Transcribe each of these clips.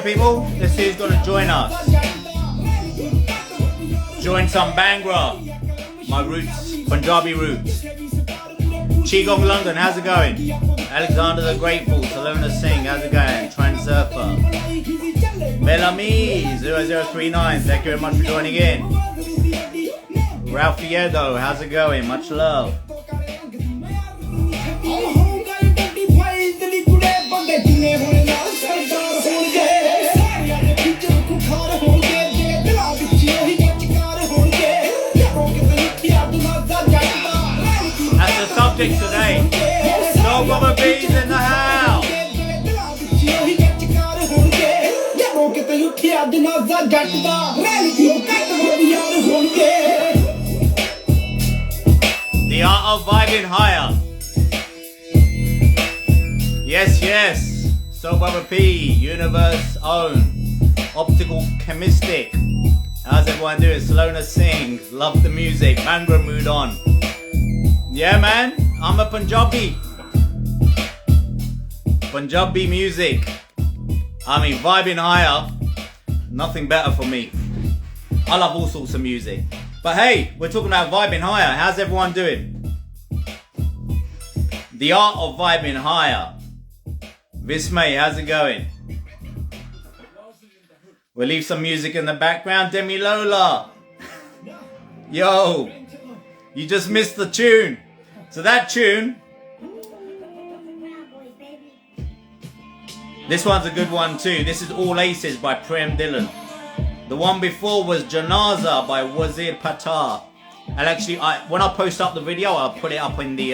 People, let's see who's gonna join us. Join some Bangra, my roots, Punjabi roots. Chigong London, how's it going? Alexander the Grateful, Salona Singh, how's it going? Transurfer. Bellamy 0039, thank you very much for joining in. Ralph Fiedo, how's it going? Much love. Today, no rubber bees in the house. The Art of ViBiN HiGHER. Yes, yes. So Brother P, Universe Own, Optical Chemistic. How's everyone doing? Salona Singh, love the music. Bangra mood on. Yeah, man, I'm a Punjabi. Punjabi music. I mean, ViBiN HiGHER, nothing better for me. I love all sorts of music. But hey, we're talking about ViBiN HiGHER. How's everyone doing? The Art of ViBiN HiGHER. Vismay, how's it going? We'll leave some music in the background. Demi Lola. Yo. You just missed the tune. So that tune, this one's a good one too. This is All Aces by Prem Dylan. The one before was Janaza by Wazir Patar. And actually, when I post up the video, I'll put it up in the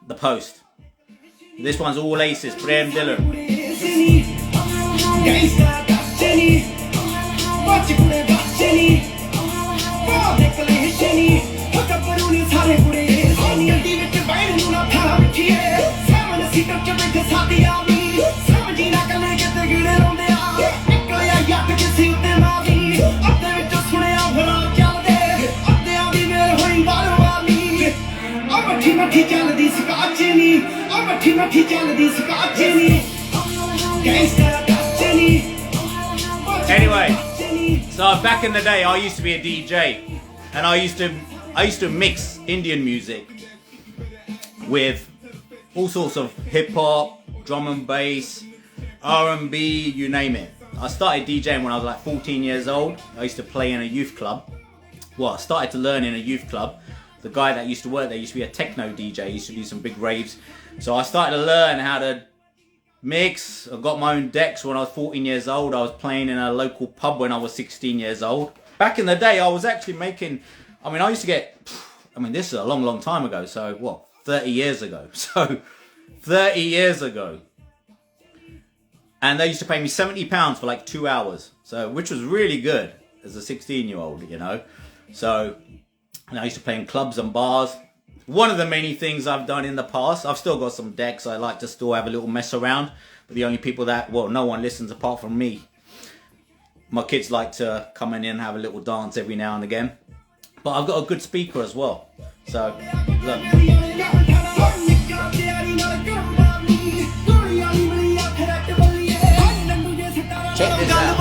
the post. This one's All Aces, Prem Dylan. Anyway, so back in the day, I used to be a DJ, and I used to mix Indian music with all sorts of hip hop, drum and bass, R&B, you name it. I started DJing when I was like 14 years old. I used to play in a youth club. Well, I started to learn in a youth club. The guy that used to work there used to be a techno DJ. He used to do some big raves. So I started to learn how to mix. I got my own decks when I was 14 years old. I was playing in a local pub when I was 16 years old. Back in the day, I was actually making, I used to get, this is a long, long time ago. So what, 30 years ago. So 30 years ago. And they used to pay me £70 for like 2 hours. So, which was really good as a 16-year-old, you know. So, and I used to play in clubs and bars. One of the many things I've done in the past. I've still got some decks. I like to still have a little mess around. But the only people that, well, no one listens apart from me. My kids like to come in and have a little dance every now and again. But I've got a good speaker as well. So, look. Check this out.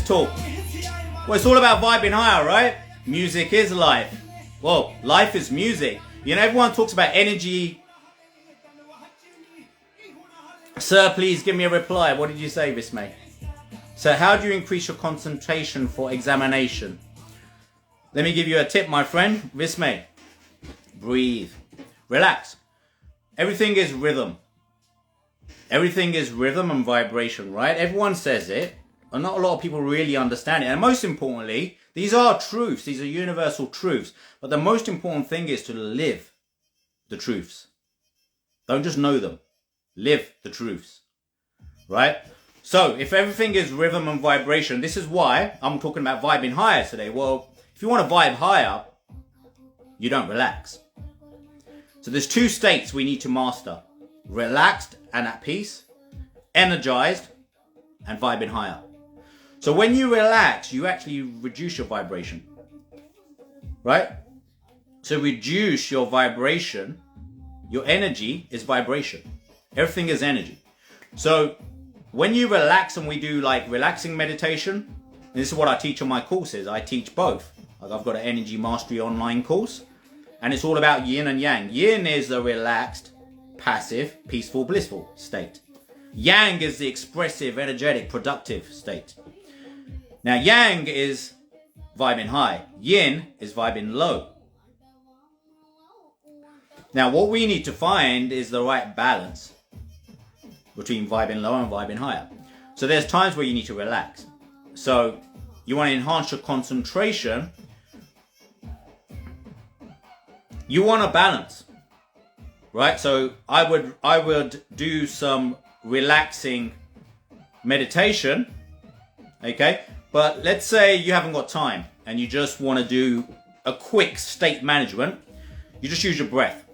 talk. Well, it's all about vibing higher, right? Music is life. Well, life is music. You know, everyone talks about energy. Sir, please give me a reply. What did you say, Vismay? So how do you increase your concentration for examination? Let me give you a tip, my friend. Vismay. Breathe. Relax. Everything is rhythm. Everything is rhythm and vibration, right? Everyone says it, and not a lot of people really understand it. And most importantly, these are truths. These are universal truths. But the most important thing is to live the truths. Don't just know them. Live the truths, right? So if everything is rhythm and vibration, this is why I'm talking about vibing higher today. Well, if you want to vibe higher, you don't relax. So there's two states we need to master. Relaxed and at peace, energized and vibing higher. So when you relax, you actually reduce your vibration, right? So reduce your vibration. Your energy is vibration. Everything is energy. So when you relax, and we do like relaxing meditation, and this is what I teach on my courses. I teach both. Like I've got an energy mastery online course, and it's all about yin and yang. Yin is the relaxed, passive, peaceful, blissful state. Yang is the expressive, energetic, productive state. Now yang is vibing high. Yin is vibing low. Now what we need to find is the right balance between vibing low and vibing higher. So there's times where you need to relax. So you want to enhance your concentration. You want to balance, right? So I would do some relaxing meditation, okay? But let's say you haven't got time and you just want to do a quick state management. You just use your breath.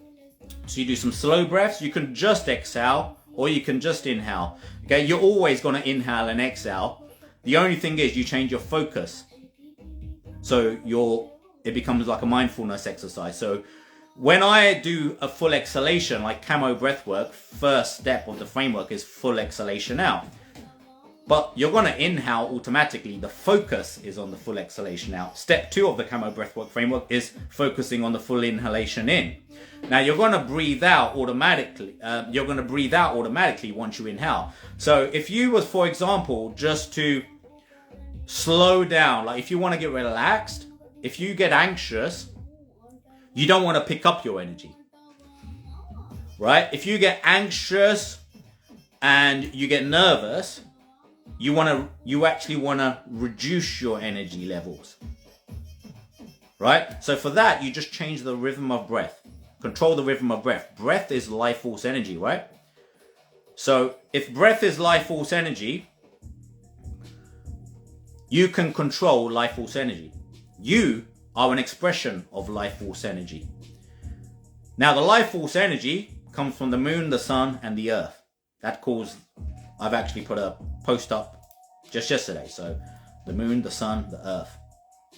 So you do some slow breaths. You can just exhale or you can just inhale. Okay, you're always going to inhale and exhale. The only thing is you change your focus. So it becomes like a mindfulness exercise. So when I do a full exhalation, like camo breath work, first step of the framework is full exhalation out. But you're going to inhale automatically. The focus is on the full exhalation out. Step 2 of the camo breathwork framework is focusing on the full inhalation in. Now you're going to breathe out automatically. Once you inhale. So if you was, for example, just to slow down, like if you want to get relaxed, if you get anxious, you don't want to pick up your energy, right? If you get anxious and you get nervous, you actually want to reduce your energy levels, right? So for that, you just change the rhythm of breath. Control the rhythm of breath. Breath is life force energy, right? So if breath is life force energy, you can control life force energy. You are an expression of life force energy. Now the life force energy comes from the moon, the sun, and the earth. I've actually put a post up just yesterday. So the moon, the sun, the earth.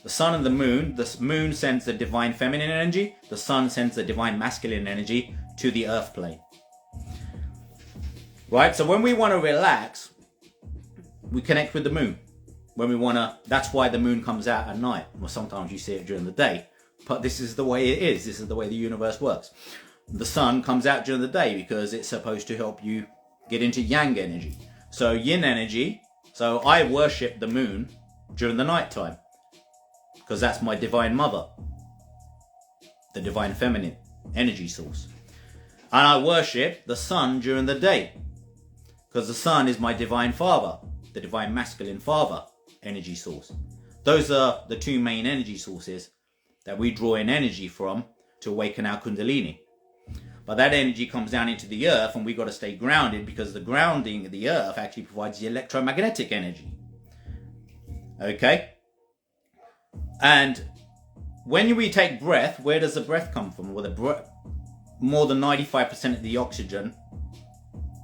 The sun and the moon sends the divine feminine energy. The sun sends the divine masculine energy to the earth plane. Right? So when we want to relax, we connect with the moon. That's why the moon comes out at night. Well, sometimes you see it during the day, but this is the way it is. This is the way the universe works. The sun comes out during the day because it's supposed to help you get into yang energy. So yin energy. So I worship the moon during the night time because that's my divine mother, the divine feminine energy source. And I worship the sun during the day because the sun is my divine father, the divine masculine father energy source. Those are the two main energy sources that we draw in energy from to awaken our kundalini. But that energy comes down into the earth and we got to stay grounded because the grounding of the earth actually provides the electromagnetic energy. Okay? And when we take breath, where does the breath come from? Well, more than 95% of the oxygen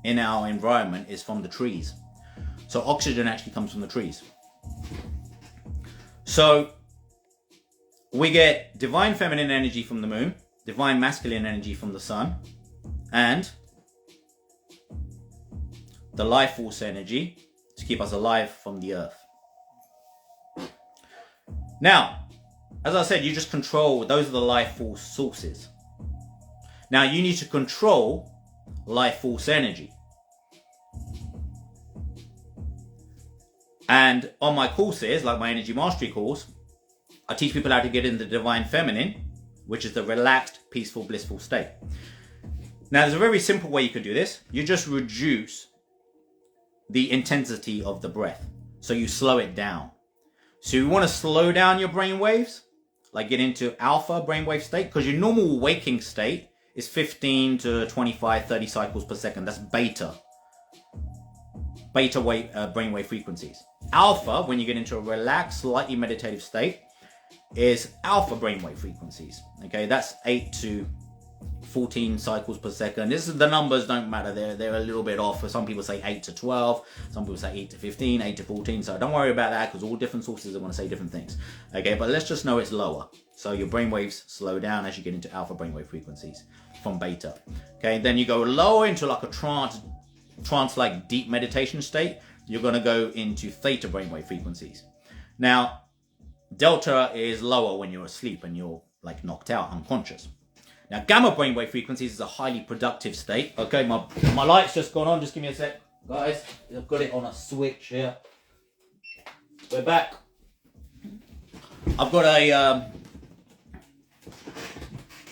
in our environment is from the trees. So oxygen actually comes from the trees. So we get divine feminine energy from the moon, divine masculine energy from the sun, and the life force energy to keep us alive from the earth. Now, as I said, you just control, those are the life force sources. Now you need to control life force energy. And on my courses, like my energy mastery course, I teach people how to get in the divine feminine, which is the relaxed, peaceful, blissful state. Now there's a very simple way you can do this. You just reduce the intensity of the breath. So you slow it down. So you want to slow down your brain waves, like get into alpha brainwave state, because your normal waking state is 15 to 25, 30 cycles per second. That's beta brainwave frequencies. Alpha, when you get into a relaxed, slightly meditative state, is alpha brainwave frequencies. Okay, that's 8 to 14 cycles per second. The numbers don't matter. They're a little bit off. Some people say 8 to 12. Some people say 8 to 15, 8 to 14. So don't worry about that, because all different sources are going to say different things. Okay, but let's just know it's lower. So your brainwaves slow down as you get into alpha brainwave frequencies from beta. Okay, then you go lower into like a trance-like deep meditation state. You're going to go into theta brainwave frequencies. Now, delta is lower when you're asleep and you're like knocked out, unconscious. Now, gamma brainwave frequencies is a highly productive state. Okay, my light's just gone on. Just give me a sec, guys. I've got it on a switch here. We're back. I've got a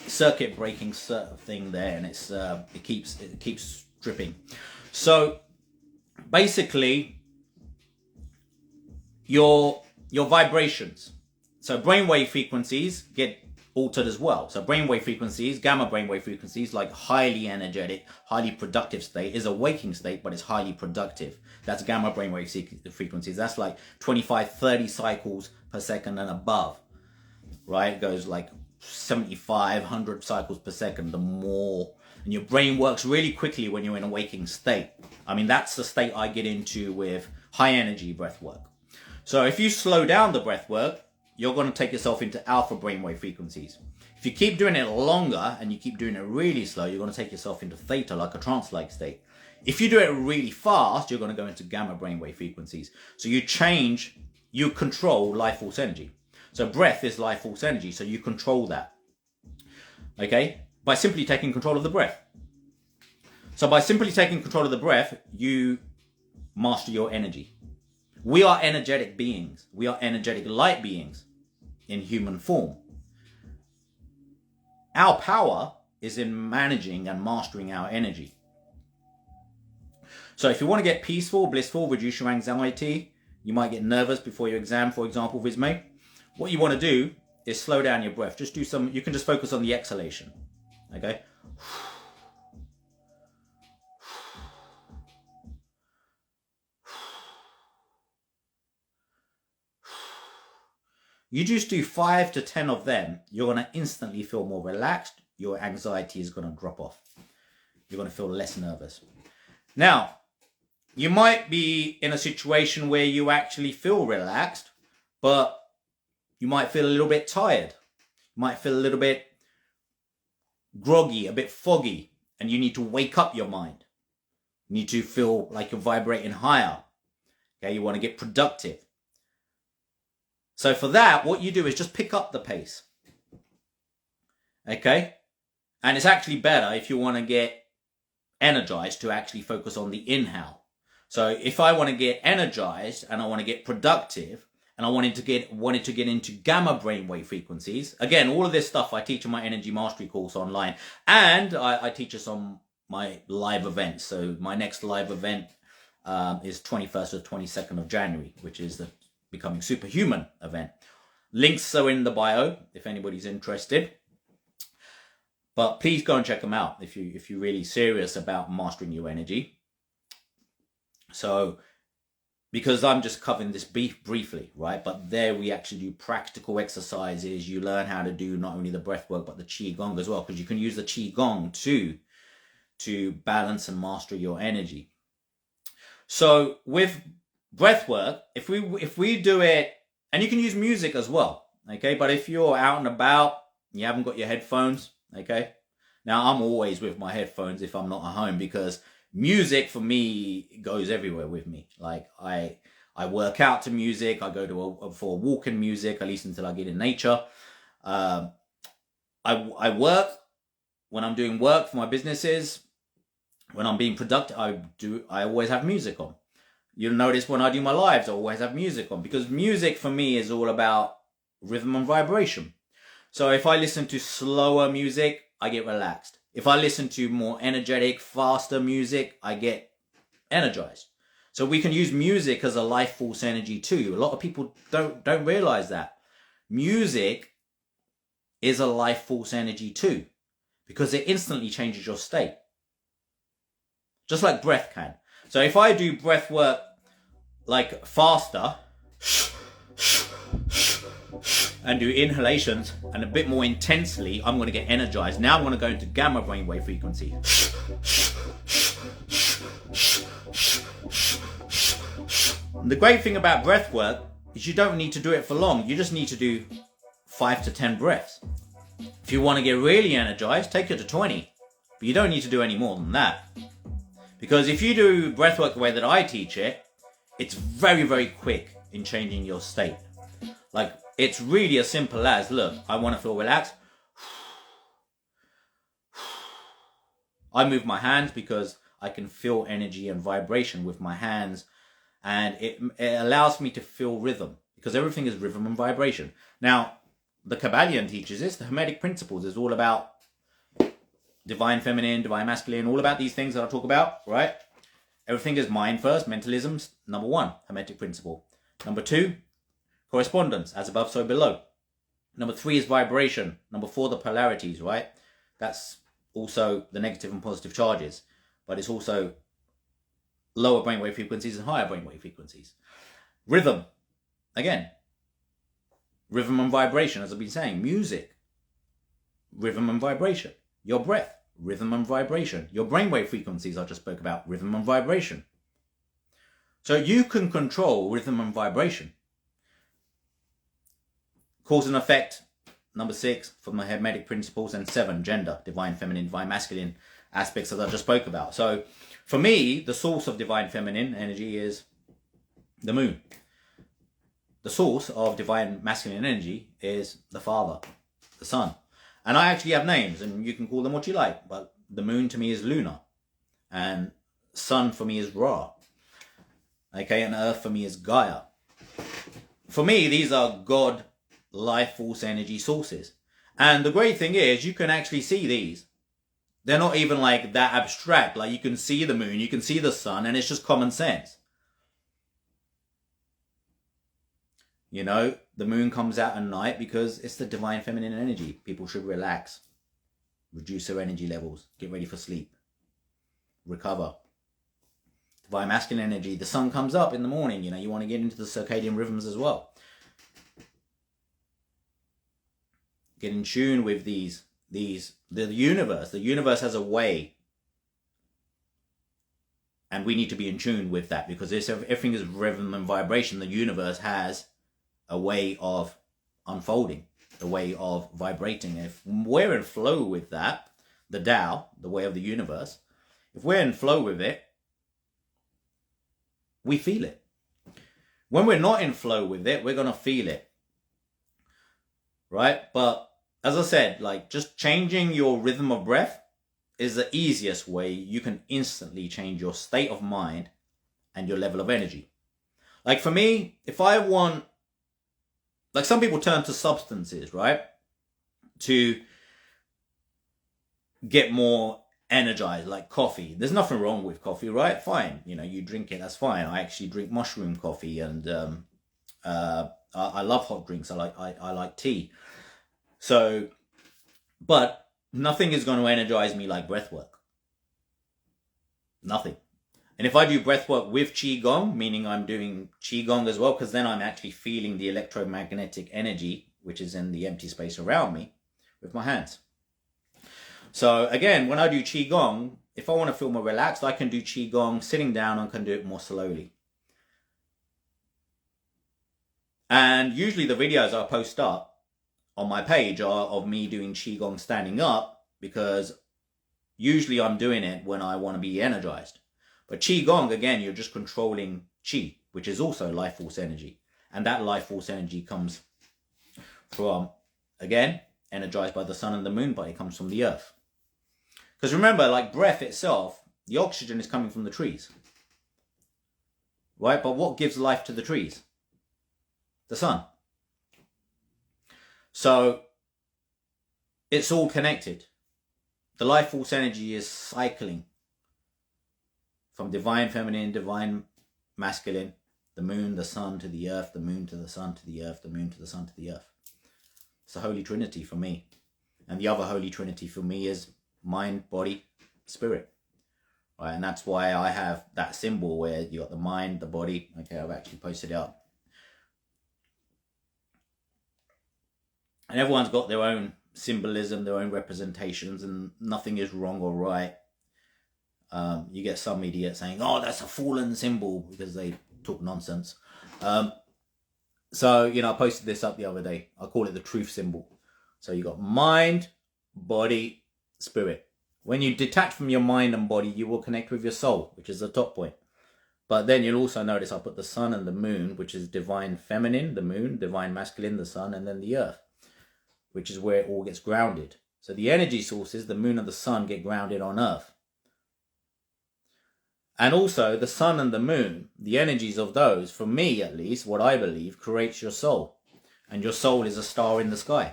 circuit breaking thing there, and it keeps tripping. So basically, your vibrations. So brainwave frequencies get altered as well. So brainwave frequencies, gamma brainwave frequencies, like highly energetic, highly productive state, is a waking state, but it's highly productive. That's gamma brainwave frequencies. That's like 25, 30 cycles per second and above, right? It goes like 75, 100 cycles per second, the more. And your brain works really quickly when you're in a waking state. I mean, that's the state I get into with high energy breath work. So if you slow down the breath work, you're going to take yourself into alpha brainwave frequencies. If you keep doing it longer and you keep doing it really slow, you're going to take yourself into theta, like a trance-like state. If you do it really fast, you're going to go into gamma brainwave frequencies. So you control life force energy. So breath is life force energy, so you control that. Okay? By simply taking control of the breath. So by simply taking control of the breath, you master your energy. We are energetic beings. We are energetic light beings in human form. Our power is in managing and mastering our energy. So if you want to get peaceful, blissful, reduce your anxiety, you might get nervous before your exam, for example, Vizme. What you want to do is slow down your breath. Just do you can just focus on the exhalation. Okay? You just do 5 to 10 of them, you're going to instantly feel more relaxed. Your anxiety is going to drop off. You're going to feel less nervous. Now, you might be in a situation where you actually feel relaxed, but you might feel a little bit tired. You might feel a little bit groggy, a bit foggy, and you need to wake up your mind. You need to feel like you're vibrating higher. Okay, you want to get productive. So for that, what you do is just pick up the pace. Okay? And it's actually better if you want to get energized to actually focus on the inhale. So if I want to get energized and I want to get productive and I wanted to get into gamma brainwave frequencies, again, all of this stuff I teach in my energy mastery course online, and I teach us on my live events. So my next live event is 21st or 22nd of January, which is the Becoming Superhuman event. Links are in the bio if anybody's interested. But please go and check them out if you're really serious about mastering your energy. So, because I'm just covering this briefly, right? But there we actually do practical exercises. You learn how to do not only the breath work, but the Qigong as well, because you can use the Qigong to balance and master your energy. So with breath work, if we do it, and you can use music as well, okay? But if you're out and about, you haven't got your headphones, okay? Now, I'm always with my headphones if I'm not at home, because music for me goes everywhere with me. Like I I work out to music. I go to for a walk in music. I listen till I get in nature. I work when I'm doing work for my businesses. When I'm being productive, I always have music on. You'll notice when I do my lives, I always have music on, because music for me is all about rhythm and vibration. So if I listen to slower music, I get relaxed. If I listen to more energetic, faster music, I get energized. So we can use music as a life force energy too. A lot of people don't realize that. Music is a life force energy too, because it instantly changes your state. Just like breath can. So if I do breath work like faster and do inhalations and a bit more intensely, I'm going to get energized. Now I'm going to go into gamma brainwave frequency. And the great thing about breath work is you don't need to do it for long. You just need to do 5 to 10 breaths. If you want to get really energized, take it to 20. But you don't need to do any more than that. Because if you do breath work the way that I teach it, it's very, very quick in changing your state. Like, it's really as simple as, look, I want to feel relaxed. I move my hands because I can feel energy and vibration with my hands. And it allows me to feel rhythm, because everything is rhythm and vibration. Now, the Kabbalion teaches this. The Hermetic principles is all about divine feminine, divine masculine, all about these things that I talk about, right? Everything is mind first, mentalism's number 1, Hermetic principle. Number 2, correspondence, as above, so below. Number 3 is vibration. Number 4, the polarities, right? That's also the negative and positive charges, but it's also lower brainwave frequencies and higher brainwave frequencies. Rhythm, again, rhythm and vibration, as I've been saying. Music, rhythm and vibration. Your breath, rhythm and vibration. Your brainwave frequencies I just spoke about, rhythm and vibration. So you can control rhythm and vibration. Cause and effect, number 6, from the Hermetic principles, and 7, gender, divine feminine, divine masculine aspects that I just spoke about. So for me, the source of divine feminine energy is the moon. The source of divine masculine energy is the father, the sun. And I actually have names, and you can call them what you like, but the moon to me is Luna, and sun for me is Ra. Okay, and earth for me is Gaia. For me, these are God life force energy sources. And the great thing is, you can actually see these. They're not even like that abstract. Like, you can see the moon, you can see the sun, and it's just common sense. You know, the moon comes out at night because it's the divine feminine energy. People should relax, reduce their energy levels, get ready for sleep, recover. Divine masculine energy, the sun comes up in the morning, you know, you want to get into the circadian rhythms as well. Get in tune with the universe. The universe has a way, and we need to be in tune with that, because everything is rhythm and vibration. The universe has a way of unfolding, a way of vibrating. If we're in flow with that, the Tao, the way of the universe, if we're in flow with it, we feel it. When we're not in flow with it, we're going to feel it. Right? But as I said, like, just changing your rhythm of breath is the easiest way you can instantly change your state of mind and your level of energy. Like, for me, if I want, like, some people turn to substances, right, to get more energized, like coffee. There's nothing wrong with coffee, right? Fine. You know, you drink it, that's fine. I actually drink mushroom coffee, and I love hot drinks. I like tea. So, but nothing is going to energize me like breath work. Nothing. And if I do breath work with Qigong, meaning I'm doing Qigong as well, because then I'm actually feeling the electromagnetic energy, which is in the empty space around me, with my hands. So again, when I do Qigong, if I want to feel more relaxed, I can do Qigong sitting down. I can do it more slowly. And usually the videos I post up on my page are of me doing Qigong standing up, because usually I'm doing it when I want to be energized. But Qigong, again, you're just controlling Qi which is also life force energy. And that life force energy comes from, again, energized by the sun and the moon, but it comes from the earth. Because remember, like breath itself, the oxygen is coming from the trees. Right? But what gives life to the trees? The sun. So it's all connected. The life force energy is cycling from divine feminine, divine masculine, the moon, the sun to the earth, the moon to the sun to the earth, the moon to the sun to the earth. It's the Holy Trinity for me. And the other Holy Trinity for me is mind, body, spirit. Right? And that's why I have that symbol where you got the mind, the body. Okay, I've actually posted it up. And everyone's got their own symbolism, their own representations, and nothing is wrong or right. You get some idiot saying, oh, that's a fallen symbol, because they talk nonsense. So, you know, I posted this up the other day. I call it the truth symbol. So you got mind, body, spirit. When you detach from your mind and body, you will connect with your soul, which is the top point. But then you'll also notice I put the sun and the moon, which is divine feminine, the moon, divine masculine, the sun, and then the earth, which is where it all gets grounded. So the energy sources, the moon and the sun, get grounded on earth. And also the sun and the moon, the energies of those, for me at least, what I believe, creates your soul. And your soul is a star in the sky.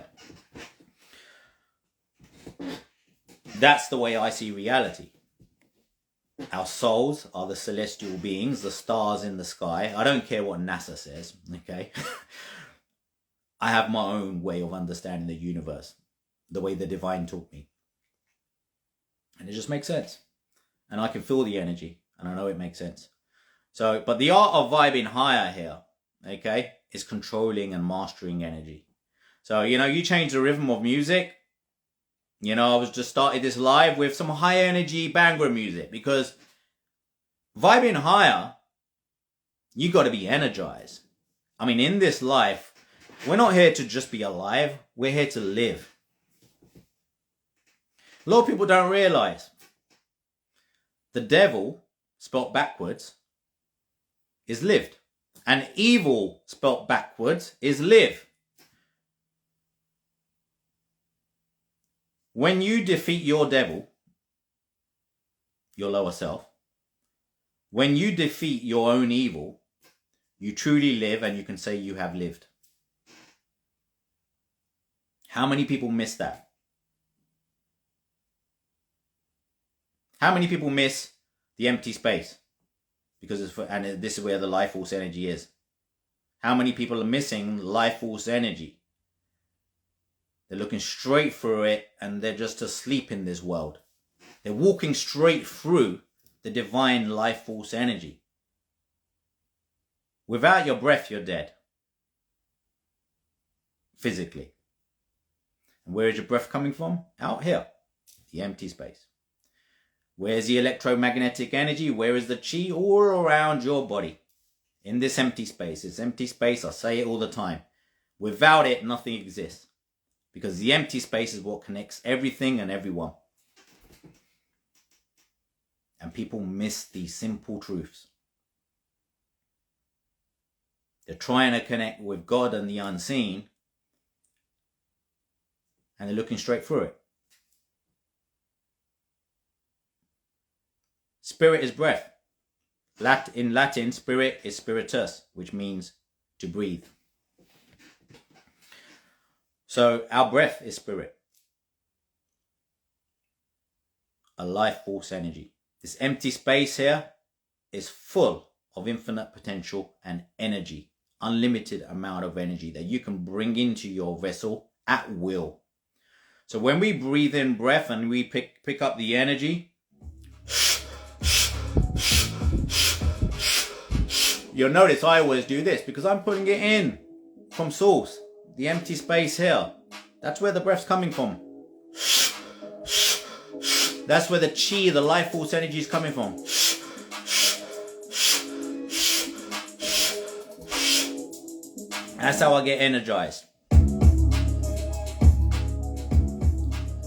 That's the way I see reality. Our souls are the celestial beings, the stars in the sky. I don't care what NASA says, okay? I have my own way of understanding the universe, the way the divine taught me. And it just makes sense. And I can feel the energy, and I know it makes sense. So, but the art of ViBiN HiGHER here, okay, is controlling and mastering energy. So, you know, you change the rhythm of music. You know, I was just started this live with some high energy Bhangra music, because ViBiN HiGHER, you got to be energized. I mean, in this life, we're not here to just be alive. We're here to live. A lot of people don't realize the devil, spelt backwards, is lived. And evil, spelt backwards, is live. When you defeat your devil, your lower self, when you defeat your own evil, you truly live, and you can say you have lived. How many people miss that? How many people miss the empty space? Because it's and this is where the life force energy is. How many people are missing life force energy? They're looking straight through it, and they're just asleep in this world. They're walking straight through the divine life force energy. Without your breath, you're dead. Physically. And where is your breath coming from? Out here. The empty space. Where's the electromagnetic energy? Where is the chi? All around your body. In this empty space. This empty space, I say it all the time. Without it, nothing exists. Because the empty space is what connects everything and everyone. And people miss these simple truths. They're trying to connect with God and the unseen, and they're looking straight through it. Spirit is breath. In Latin, spirit is spiritus, which means to breathe. So our breath is spirit. A life force energy. This empty space here is full of infinite potential and energy. Unlimited amount of energy that you can bring into your vessel at will. So when we breathe in breath and we pick up the energy, you'll notice I always do this because I'm putting it in from source. The empty space here. That's where the breath's coming from. That's where the chi, the life force energy is coming from. That's how I get energized.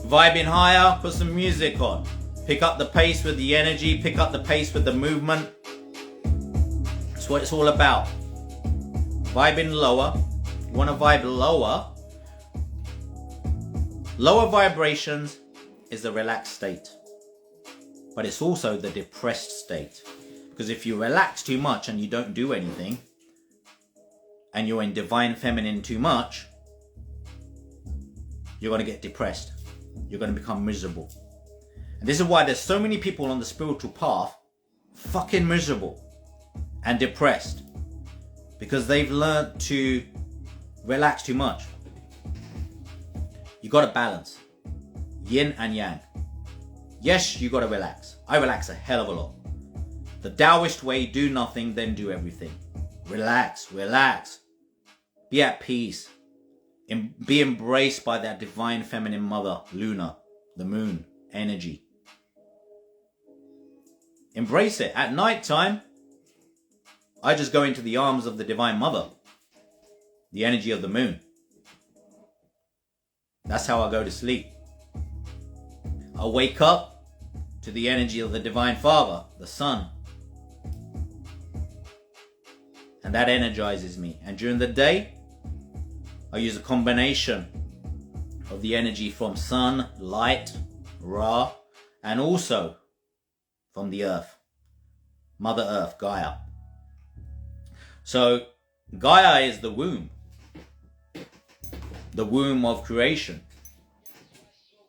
ViBiN HiGHER, put some music on. Pick up the pace with the energy, pick up the pace with the movement. That's That's what it's all about. Vibing lower. You want to vibe lower. Lower vibrations is the relaxed state. But it's also the depressed state. Because if you relax too much and you don't do anything, and you're in divine feminine too much, you're going to get depressed. You're going to become miserable. And this is why there's so many people on the spiritual path fucking miserable and depressed. Because they've learned to relax too much. You got to balance. Yin and yang. Yes, you got to relax. I relax a hell of a lot. The Taoist way, do nothing, then do everything. Relax, relax. Be at peace. Be embraced by that divine feminine mother, Luna, the moon, energy. Embrace it. At night time, I just go into the arms of the divine mother, the energy of the moon. That's how I go to sleep. I wake up to the energy of the divine father, the sun. And that energizes me. And during the day, I use a combination of the energy from sun, light, Ra, and also from the earth, Mother Earth, Gaia. So Gaia is the womb of creation.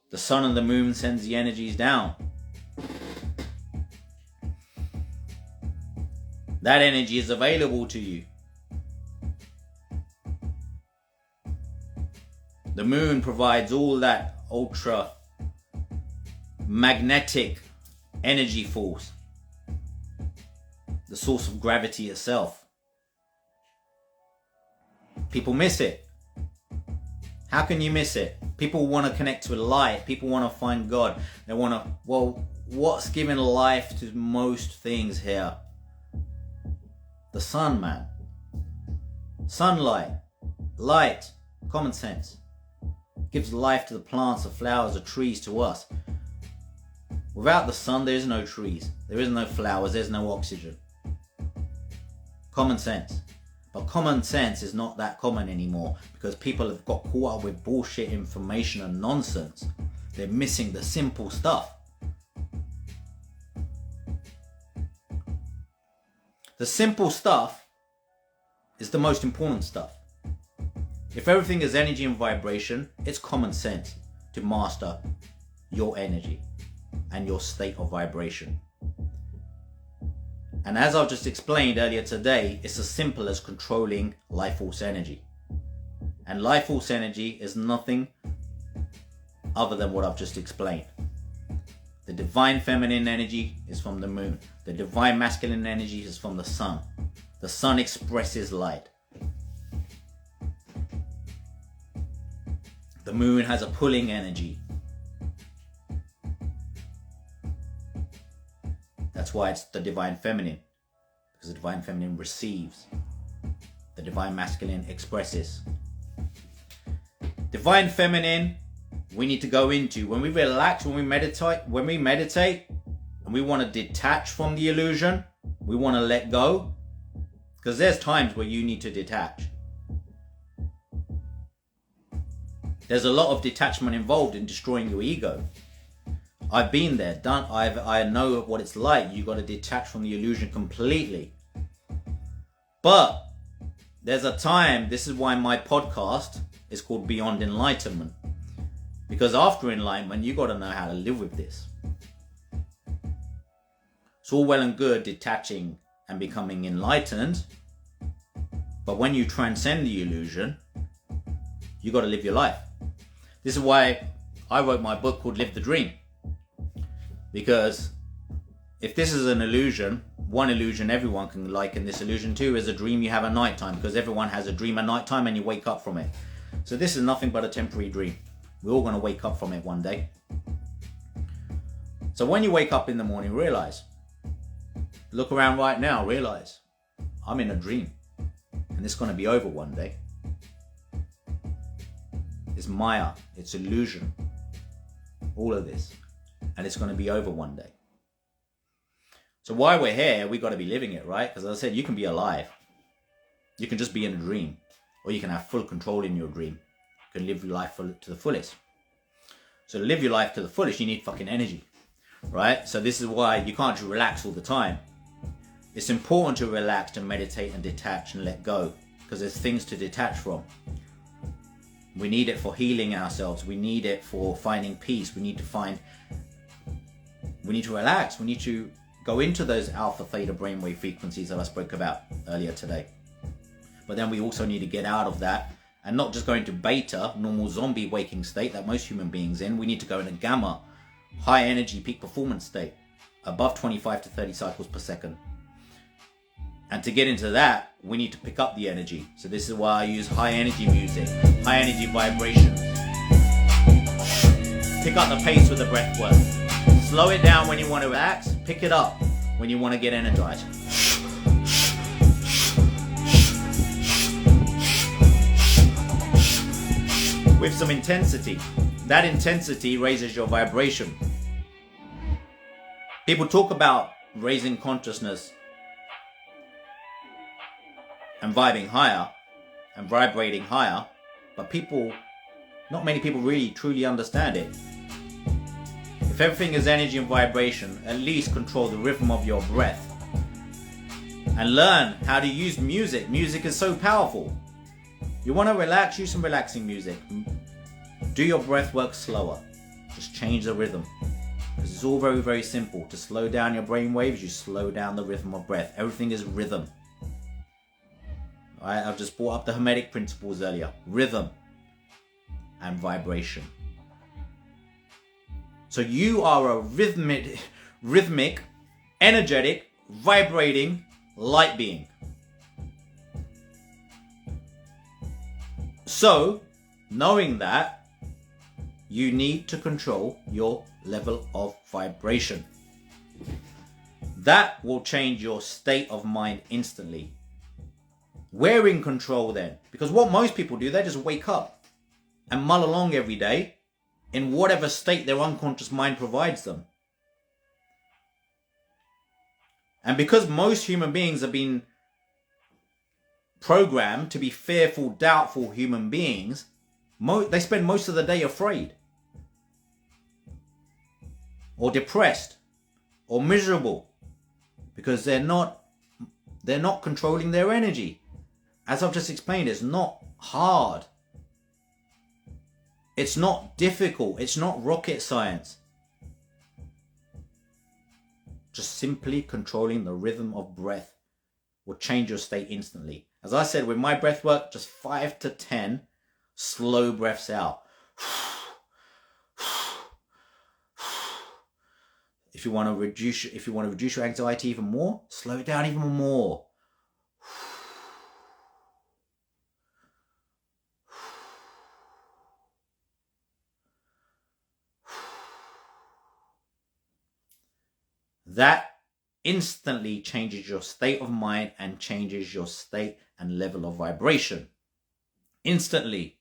The sun and the moon sends the energies down. That energy is available to you. The moon provides all that ultra-magnetic energy force. The source of gravity itself. People miss it. How can you miss it? People want to connect to light. People want to find God. They want to, well, what's giving life to most things here? The sun, man. Sunlight. Light. Common sense. Gives life to the plants, the flowers, the trees, to us. Without the sun, there is no trees. There is no flowers. There's no oxygen. Common sense. But common sense is not that common anymore because people have got caught up with bullshit information and nonsense. They're missing the simple stuff. The simple stuff is the most important stuff. If everything is energy and vibration, it's common sense to master your energy and your state of vibration. And as I've just explained earlier today, it's as simple as controlling life force energy. And life force energy is nothing other than what I've just explained. The divine feminine energy is from the moon. The divine masculine energy is from the sun. The sun expresses light. The moon has a pulling energy. That's why it's the divine feminine, because the divine feminine receives. The divine masculine expresses. Divine feminine, we need to go into when we relax, when we meditate, and we want to detach from the illusion, we want to let go, because there's times where you need to detach. There's a lot of detachment involved in destroying your ego. I've been there, I know what it's like. You got to detach from the illusion completely. But there's a time, this is why my podcast is called Beyond Enlightenment. Because after enlightenment, you got to know how to live with this. It's all well and good detaching and becoming enlightened. But when you transcend the illusion, you got to live your life. This is why I wrote my book called Live the Dream. Because if this is an illusion, one illusion everyone can liken this illusion to is a dream you have at night time, because everyone has a dream at night time and you wake up from it. So this is nothing but a temporary dream. We're all going to wake up from it one day. So when you wake up in the morning, realize, look around right now, realize I'm in a dream and it's going to be over one day. It's Maya, it's illusion, all of this. And it's going to be over one day. So while we're here, we got to be living it, right? Because as I said, you can be alive. You can just be in a dream. Or you can have full control in your dream. You can live your life to the fullest. So to live your life to the fullest, you need fucking energy, right? So this is why you can't just relax all the time. It's important to relax and meditate and detach and let go, because there's things to detach from. We need it for healing ourselves. We need it for finding peace. We need to relax. We need to go into those alpha theta brainwave frequencies that I spoke about earlier today. But then we also need to get out of that and not just go into beta, normal zombie waking state that most human beings in. We need to go into gamma, high energy peak performance state, above 25 to 30 cycles per second. And to get into that, we need to pick up the energy. So this is why I use high energy music, high energy vibrations. Pick up the pace with the breath work. Slow it down when you want to relax. Pick it up when you want to get energized. With some intensity. That intensity raises your vibration. People talk about raising consciousness and vibing higher and vibrating higher, but not many people really truly understand it. If everything is energy and vibration, at least control the rhythm of your breath and learn how to use music. Music is so powerful. You want to relax, use some relaxing music. Do your breath work slower. Just change the rhythm. Because it's all very, very simple. To slow down your brain waves, you slow down the rhythm of breath. Everything is rhythm. Alright, I've just brought up the Hermetic principles earlier. Rhythm and vibration. So you are a rhythmic, energetic, vibrating light being. So, knowing that, you need to control your level of vibration. That will change your state of mind instantly. We're in control then. Because what most people do, they just wake up and mull along every day in whatever state their unconscious mind provides them. And because most human beings have been programmed to be fearful, doubtful human beings, they spend most of the day afraid, or depressed, or miserable, because they're not controlling their energy. As I've just explained, it's not hard. It's not difficult. It's not rocket science. Just simply controlling the rhythm of breath will change your state instantly. As I said, with my breath work, just 5 to 10 slow breaths out. If you want to reduce your anxiety even more, slow it down even more. That instantly changes your state of mind and changes your state and level of vibration. Instantly.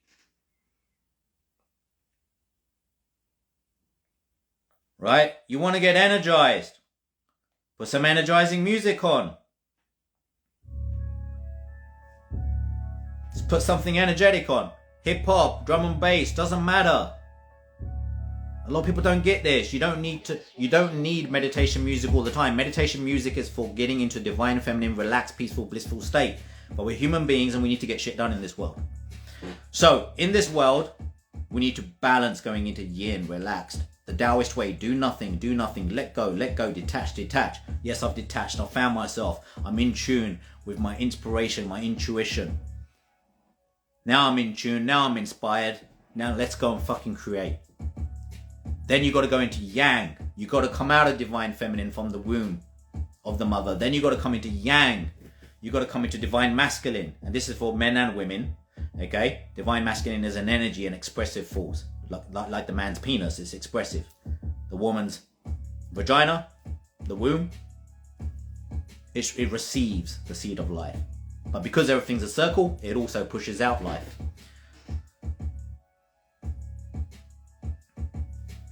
Right? You want to get energized. Put some energizing music on. Just put something energetic on. Hip hop, drum and bass, doesn't matter. A lot of people don't get this. You don't need meditation music all the time. Meditation music is for getting into divine, feminine, relaxed, peaceful, blissful state. But we're human beings and we need to get shit done in this world. So, in this world, we need to balance going into yin, relaxed. The Taoist way, do nothing, let go, detach. Yes, I've detached, I've found myself. I'm in tune with my inspiration, my intuition. Now I'm in tune, now I'm inspired. Now let's go and fucking create. Then you got to go into yang. You got to come out of divine feminine from the womb of the mother. Then you got to come into yang. You got to come into divine masculine. And this is for men and women. Okay? Divine masculine is an energy, an expressive force. Like the man's penis, it's expressive. The woman's vagina, the womb, it receives the seed of life. But because everything's a circle, it also pushes out life.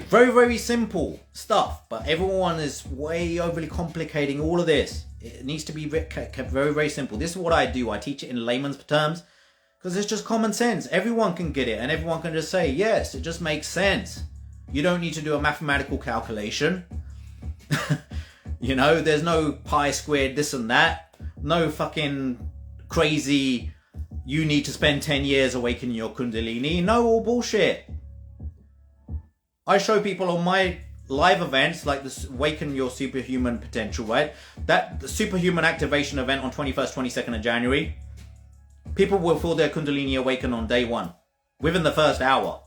Very, very simple stuff, but everyone is way overly complicating all of this. It needs to be kept very, very simple. This is what I do. I teach it in layman's terms because it's just common sense. Everyone can get it and everyone can just say, yes, it just makes sense. You don't need to do a mathematical calculation. You know, there's no pi squared this and that. No fucking crazy, you need to spend 10 years awakening your kundalini. No, all bullshit. I show people on my live events, like this Awaken Your Superhuman Potential, right? That the Superhuman Activation event on 21st, 22nd of January. People will feel their Kundalini awaken on day one, within the first hour.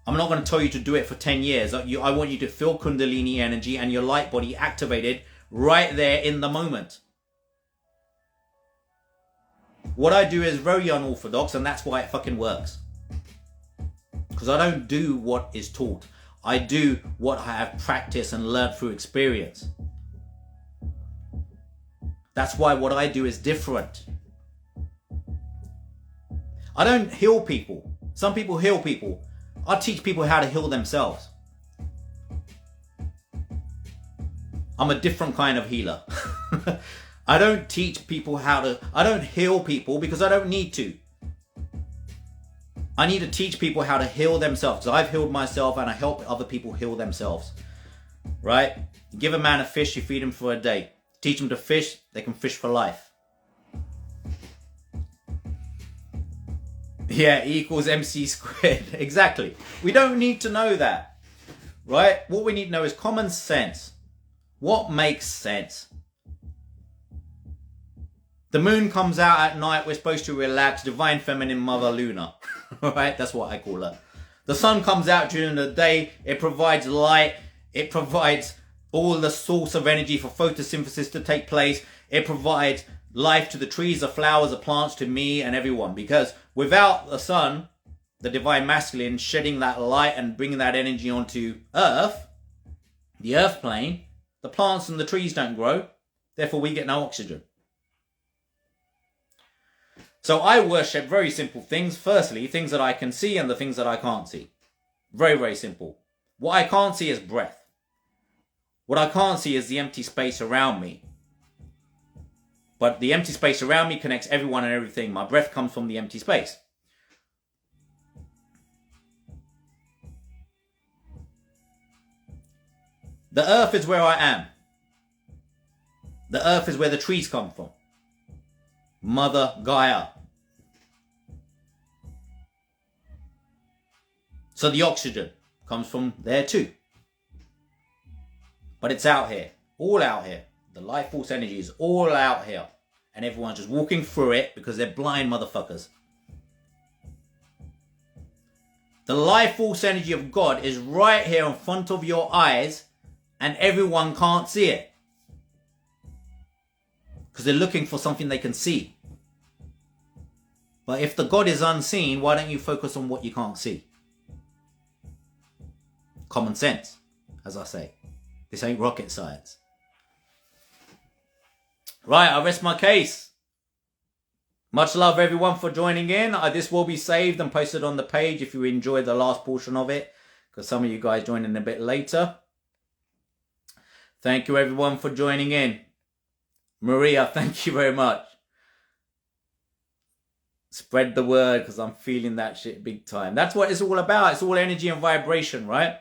I'm not going to tell you to do it for 10 years. I want you to feel Kundalini energy and your light body activated right there in the moment. What I do is very unorthodox, and that's why it fucking works. Because I don't do what is taught. I do what I have practiced and learned through experience. That's why what I do is different. I don't heal people. Some people heal people. I teach people how to heal themselves. I'm a different kind of healer. I don't teach people I don't heal people because I don't need to. I need to teach people how to heal themselves. Because I've healed myself and I help other people heal themselves. Right? You give a man a fish, you feed him for a day. Teach them to fish, they can fish for life. Yeah, E equals MC squared. Exactly. We don't need to know that. Right? What we need to know is common sense. What makes sense? The moon comes out at night, we're supposed to relax. Divine Feminine Mother Luna. Right? That's what I call her. The sun comes out during the day. It provides light. It provides all the source of energy for photosynthesis to take place. It provides life to the trees, the flowers, the plants, to me and everyone. Because without the sun, the Divine Masculine shedding that light and bringing that energy onto Earth, the Earth plane, the plants and the trees don't grow. Therefore, we get no oxygen. So I worship very simple things. Firstly, things that I can see and the things that I can't see. Very, very simple. What I can't see is breath. What I can't see is the empty space around me. But the empty space around me connects everyone and everything. My breath comes from the empty space. The earth is where I am. The earth is where the trees come from. Mother Gaia. So the oxygen comes from there too. But it's out here. All out here. The life force energy is all out here. And everyone's just walking through it because they're blind motherfuckers. The life force energy of God is right here in front of your eyes and everyone can't see it. Because they're looking for something they can see. But if the God is unseen, why don't you focus on what you can't see? Common sense, as I say. This ain't rocket science. Right, I rest my case. Much love everyone for joining in. This will be saved and posted on the page if you enjoyed the last portion of it. Because some of you guys joined in a bit later. Thank you everyone for joining in. Maria, thank you very much. Spread the word because I'm feeling that shit big time. That's what it's all about. It's all energy and vibration, right?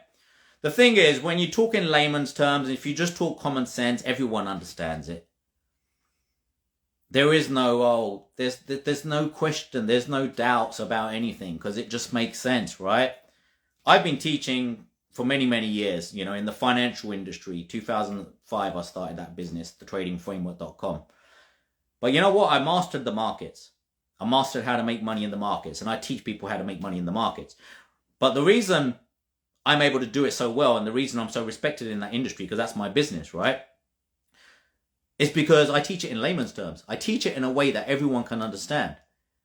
The thing is, when you talk in layman's terms, if you just talk common sense, everyone understands it. There is no, there's no question, there's no doubts about anything because it just makes sense, right? I've been teaching for many, many years, you know, in the financial industry. 2005, I started that business, thetradingframework.com. But you know what? I mastered the markets. I mastered how to make money in the markets, and I teach people how to make money in the markets. But the reason I'm able to do it so well, and the reason I'm so respected in that industry, because that's my business, right? It's because I teach it in layman's terms. I teach it in a way that everyone can understand.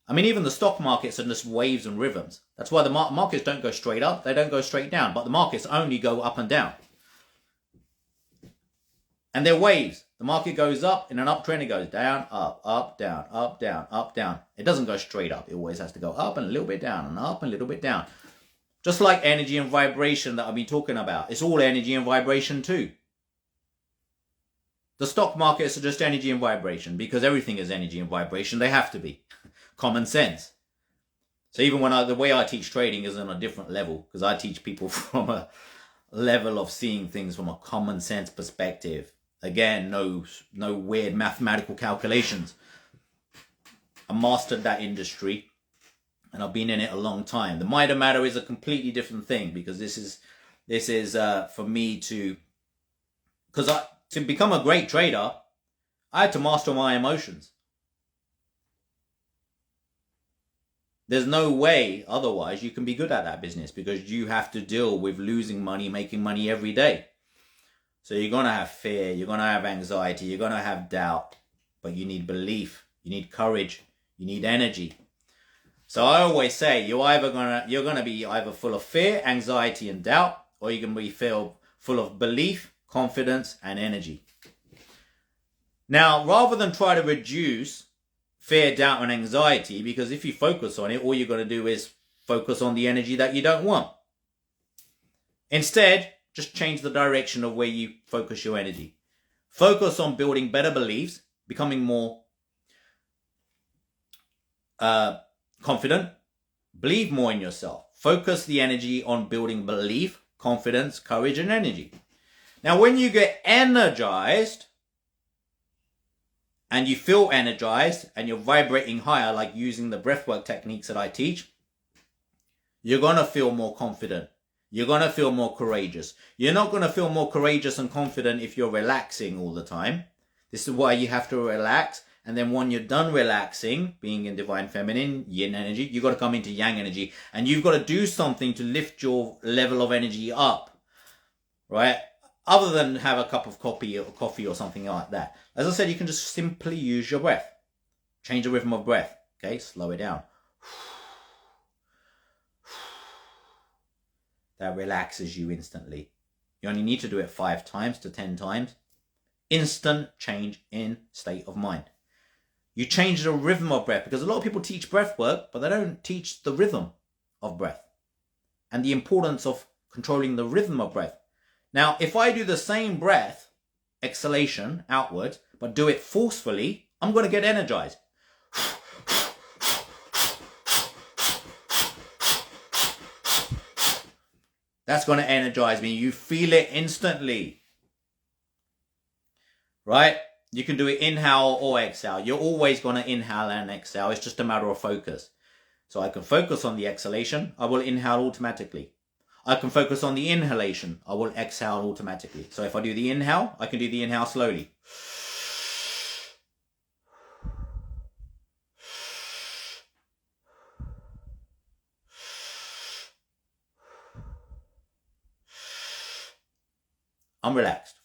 I mean, even the stock markets are just waves and rhythms. That's why the markets don't go straight up. They don't go straight down. But the markets only go up and down. And they're waves. The market goes up. In an uptrend, it goes down, up, down, up, down, up, down. It doesn't go straight up. It always has to go up and a little bit down and up and a little bit down. Just like energy and vibration that I've been talking about. It's all energy and vibration too. The stock markets are just energy and vibration because everything is energy and vibration. They have to be. Common sense. So even when the way I teach trading is on a different level, because I teach people from a level of seeing things from a common sense perspective. Again, no weird mathematical calculations. I mastered that industry and I've been in it a long time. The mind of matter is a completely different thing because this is for me to become a great trader, I had to master my emotions. There's no way otherwise you can be good at that business because you have to deal with losing money, making money every day. So you're going to have fear, you're going to have anxiety, you're going to have doubt, but you need belief, you need courage, you need energy. So I always say you're going to be either full of fear, anxiety and doubt, or you're going to be full of belief, confidence and energy. Now, rather than try to reduce fear, doubt and anxiety, because if you focus on it, all you're going to do is focus on the energy that you don't want. Instead, just change the direction of where you focus your energy. Focus on building better beliefs, becoming more confident, believe more in yourself. Focus the energy on building belief, confidence, courage and energy. Now, when you get energized, and you feel energized and you're vibrating higher, like using the breathwork techniques that I teach, you're going to feel more confident. You're going to feel more courageous. You're not going to feel more courageous and confident if you're relaxing all the time. This is why you have to relax. And then when you're done relaxing, being in divine feminine, yin energy, you've got to come into yang energy. And you've got to do something to lift your level of energy up, right? Other than have a cup of coffee or something like that. As I said, you can just simply use your breath. Change the rhythm of breath. Okay, slow it down. That relaxes you instantly. You only need to do it 5 times to 10 times. Instant change in state of mind. You change the rhythm of breath because a lot of people teach breath work, but they don't teach the rhythm of breath and the importance of controlling the rhythm of breath. Now, if I do the same breath, exhalation outwards, but do it forcefully, I'm going to get energized. That's going to energize me. You feel it instantly. Right? You can do it inhale or exhale. You're always going to inhale and exhale. It's just a matter of focus. So I can focus on the exhalation. I will inhale automatically. I can focus on the inhalation. I will exhale automatically. So if I do the inhale, I can do the inhale slowly. I'm relaxed.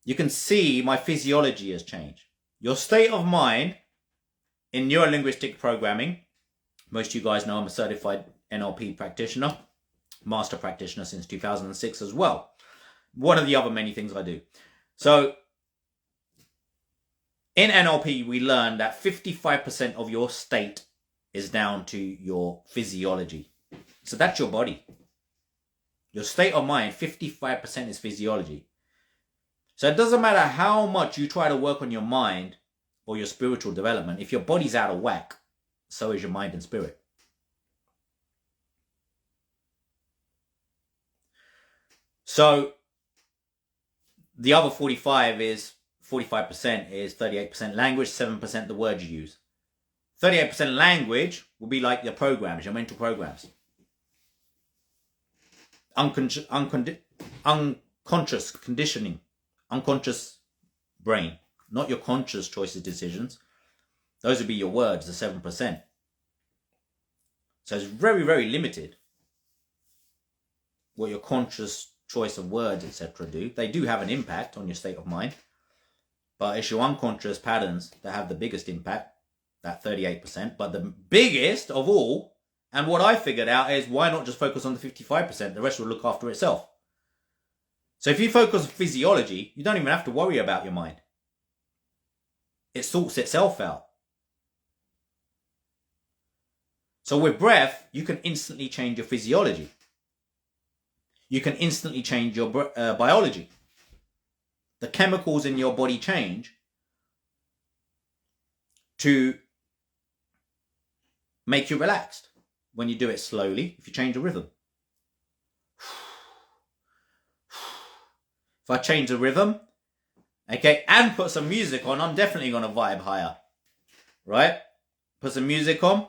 You can see my physiology has changed. Your state of mind in neuro-linguistic programming, most of you guys know I'm a certified NLP practitioner, master practitioner since 2006 as well. One of the other many things I do. So in NLP, we learned that 55% of your state is down to your physiology. So that's your body. Your state of mind, 55% is physiology. So it doesn't matter how much you try to work on your mind or your spiritual development. If your body's out of whack, so is your mind and spirit. So the other 45% is 38% language, 7% the words you use. 38% language will be like your programs, your mental programs. Unconscious conditioning, unconscious brain, not your conscious choices, decisions. Those would be your words, the 7%. So it's very, very limited what your conscious choice of words, etc. do. They do have an impact on your state of mind, but it's your unconscious patterns that have the biggest impact, that 38%. But the biggest of all, and what I figured out, is why not just focus on the 55%? The rest will look after itself. So if you focus on physiology, you don't even have to worry about your mind. It sorts itself out. So with breath, you can instantly change your physiology. you can instantly change your biology. The chemicals in your body change to make you relaxed when you do it slowly, if you change the rhythm. If I change the rhythm, okay, and put some music on, I'm definitely going to vibe higher. Right? Put some music on.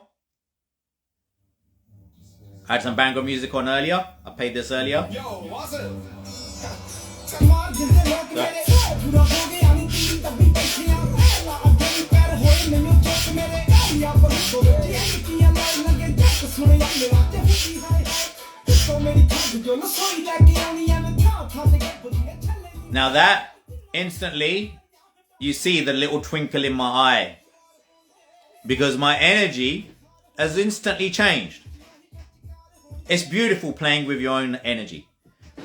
I had some banger music on earlier. I played this earlier. Yo, Wazir. Now that, instantly, you see the little twinkle in my eye. Because my energy has instantly changed. It's beautiful playing with your own energy.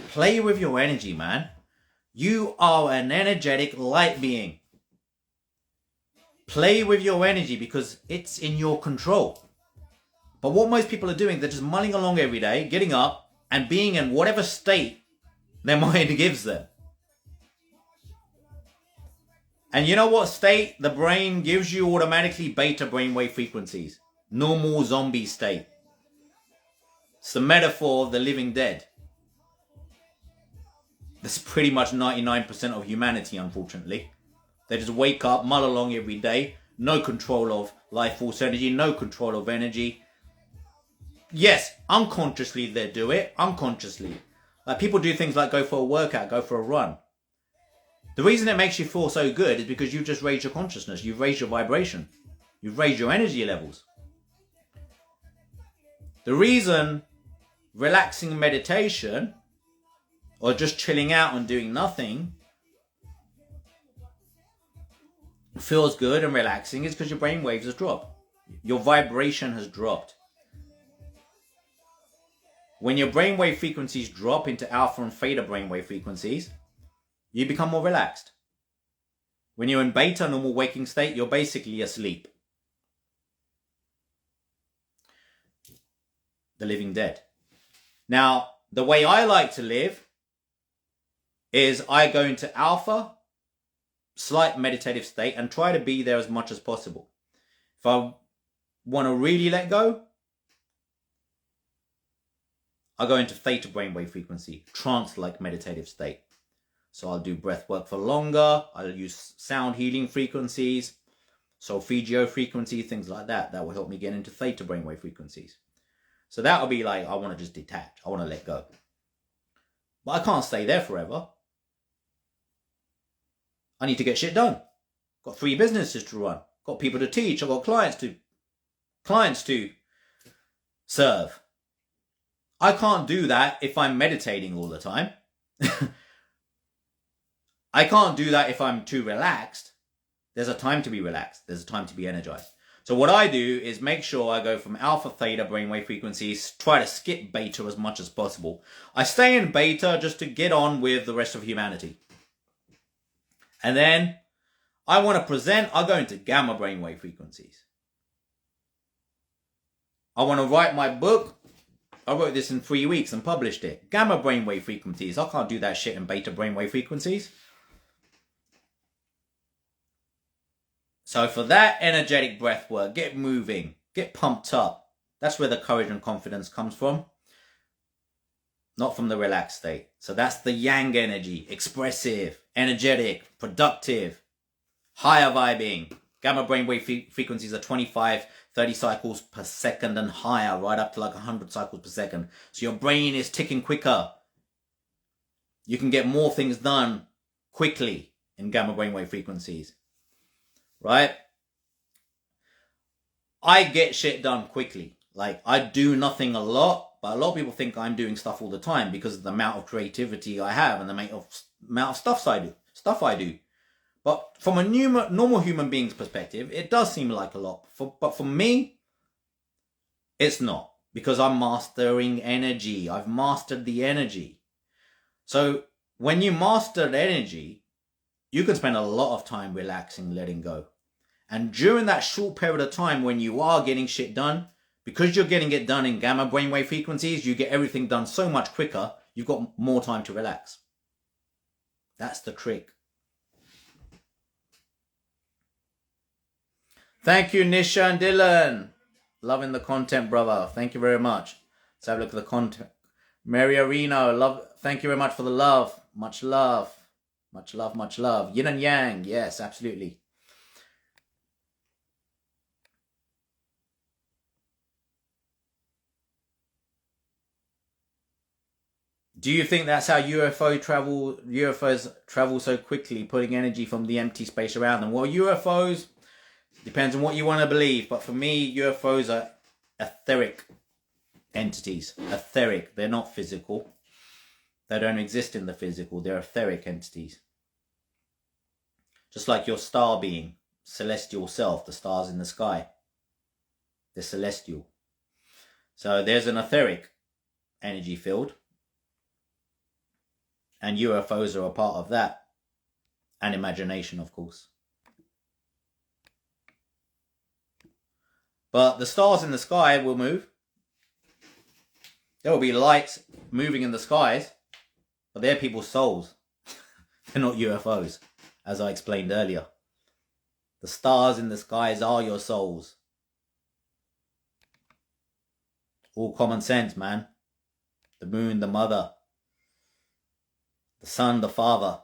Play with your energy, man. You are an energetic light being. Play with your energy because it's in your control. But what most people are doing, they're just mulling along every day, getting up and being in whatever state their mind gives them. And you know what state the brain gives you automatically? Beta brainwave frequencies. Normal zombie state. It's the metaphor of the living dead. That's pretty much 99% of humanity, unfortunately. They just wake up, mull along every day. No control of life force energy. No control of energy. Yes, unconsciously they do it. Unconsciously. Like people do things like go for a workout, go for a run. The reason it makes you feel so good is because you've just raised your consciousness. You've raised your vibration. You've raised your energy levels. The reason relaxing meditation or just chilling out and doing nothing feels good and relaxing is because your brain waves has dropped. Your vibration has dropped. When your brainwave frequencies drop into alpha and theta brainwave frequencies, you become more relaxed. When you're in beta, normal waking state, you're basically asleep. The living dead. Now, the way I like to live is I go into alpha, slight meditative state, and try to be there as much as possible. If I want to really let go, I go into theta brainwave frequency, trance-like meditative state. So I'll do breath work for longer. I'll use sound healing frequencies, solfeggio frequencies, things like that. That will help me get into theta brainwave frequencies. So that'll be like, I want to just detach. I want to let go. But I can't stay there forever. I need to get shit done. Got 3 businesses to run. Got people to teach. I've got clients to serve. I can't do that if I'm meditating all the time. I can't do that if I'm too relaxed. There's a time to be relaxed. There's a time to be energized. So what I do is make sure I go from alpha, theta brainwave frequencies, try to skip beta as much as possible. I stay in beta just to get on with the rest of humanity. And then I want to present, I go into gamma brainwave frequencies. I want to write my book. I wrote this in 3 weeks and published it. Gamma brainwave frequencies. I can't do that shit in beta brainwave frequencies. So for that energetic breath work, get moving, get pumped up. That's where the courage and confidence comes from. Not from the relaxed state. So that's the yang energy. Expressive, energetic, productive, higher vibing. Gamma brainwave frequencies are 25, 30 cycles per second and higher, right up to like 100 cycles per second. So your brain is ticking quicker. You can get more things done quickly in gamma brainwave frequencies. Right? I get shit done quickly. Like, I do nothing a lot, but a lot of people think I'm doing stuff all the time because of the amount of creativity I have and the amount of stuff I do. But from a normal human being's perspective, it does seem like a lot. But for me, it's not. Because I'm mastering energy. I've mastered the energy. So when you master energy, you can spend a lot of time relaxing, letting go. And during that short period of time when you are getting shit done, because you're getting it done in gamma brainwave frequencies, you get everything done so much quicker, you've got more time to relax. That's the trick. Thank you, Nisha and Dylan. Loving the content, brother. Thank you very much. Let's have a look at the content. Mary Areno, thank you very much for the love. Much love. Much love, much love. Yin and yang. Yes, absolutely. Do you think that's how UFOs travel so quickly, putting energy from the empty space around them? Well, UFOs, depends on what you want to believe. But for me, UFOs are etheric entities. Etheric. They're not physical. They don't exist in the physical. They're etheric entities. Just like your star being, celestial self, the stars in the sky. They're celestial. So there's an etheric energy field. And UFOs are a part of that. And imagination, of course. But the stars in the sky will move. There will be lights moving in the skies. But they're people's souls. They're not UFOs, as I explained earlier. The stars in the skies are your souls. All common sense, man. The moon, the mother. The sun, the father.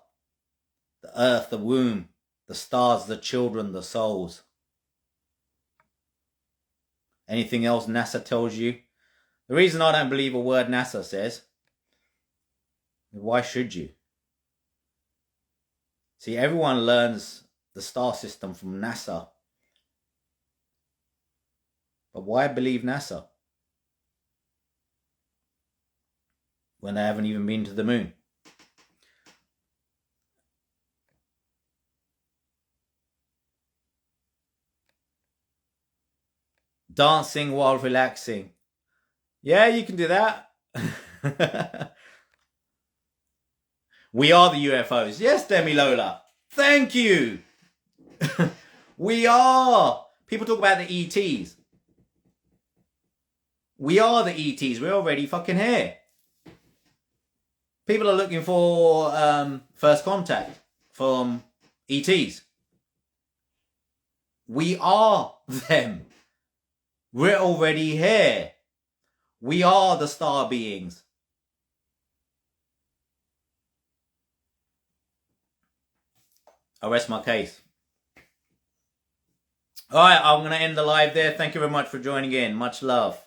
The earth, the womb. The stars, the children, the souls. Anything else NASA tells you? The reason I don't believe a word NASA says, why should you? See, everyone learns the star system from NASA. But why believe NASA when they haven't even been to the moon? Dancing while relaxing. Yeah, you can do that. We are the UFOs. Yes, Demi Lola. Thank you. We are. People talk about the ETs. We are the ETs. We're already fucking here. People are looking for first contact from ETs. We are them. We're already here. We are the star beings. I rest my case. Alright, I'm going to end the live there. Thank you very much for joining in. Much love.